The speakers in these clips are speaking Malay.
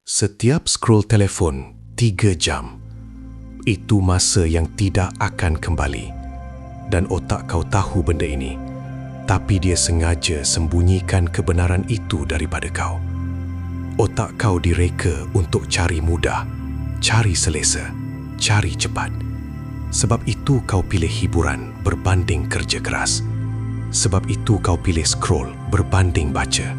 Setiap scroll telefon 3 jam, itu masa yang tidak akan kembali. Dan otak kau tahu benda ini, tapi dia sengaja sembunyikan kebenaran itu daripada kau. Otak kau direka untuk cari mudah, cari selesa, cari cepat. Sebab itu kau pilih hiburan berbanding kerja keras. Sebab itu kau pilih scroll berbanding baca.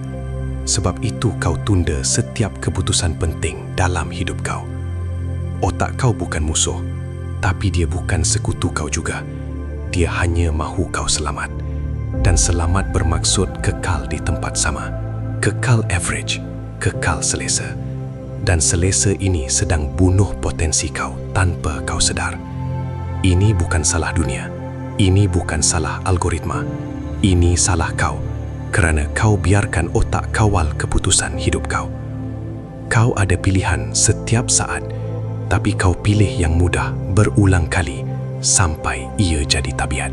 Sebab itu kau tunda setiap keputusan penting dalam hidup kau. Otak kau bukan musuh, tapi dia bukan sekutu kau juga. Dia hanya mahu kau selamat. Dan selamat bermaksud kekal di tempat sama. Kekal average, kekal selesa. Dan selesa ini sedang bunuh potensi kau tanpa kau sedar. Ini bukan salah dunia. Ini bukan salah algoritma. Ini salah kau. Kerana kau biarkan otak kawal keputusan hidup kau. Kau ada pilihan setiap saat, tapi kau pilih yang mudah berulang kali sampai ia jadi tabiat.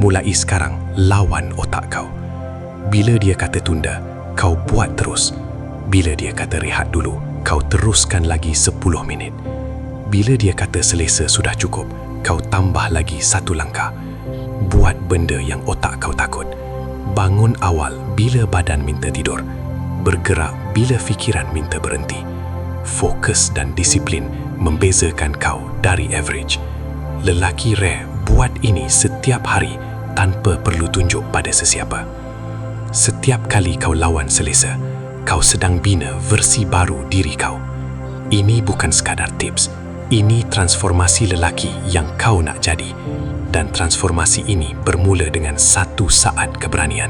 Mulai sekarang, lawan otak kau. Bila dia kata tunda, kau buat terus. Bila dia kata rehat dulu, kau teruskan lagi 10 minit. Bila dia kata selesa sudah cukup, kau tambah lagi 1 langkah. Buat benda yang otak kau takut. Bangun awal bila badan minta tidur. Bergerak bila fikiran minta berhenti. Fokus dan disiplin membezakan kau dari average. Lelaki rare buat ini setiap hari tanpa perlu tunjuk pada sesiapa. Setiap kali kau lawan selesa, kau sedang bina versi baru diri kau. Ini bukan sekadar tips. Ini transformasi lelaki yang kau nak jadi. Dan transformasi ini bermula dengan 1 saat keberanian.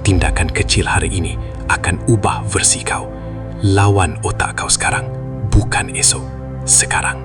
Tindakan kecil hari ini akan ubah versi kau. Lawan otak kau sekarang, bukan esok. Sekarang.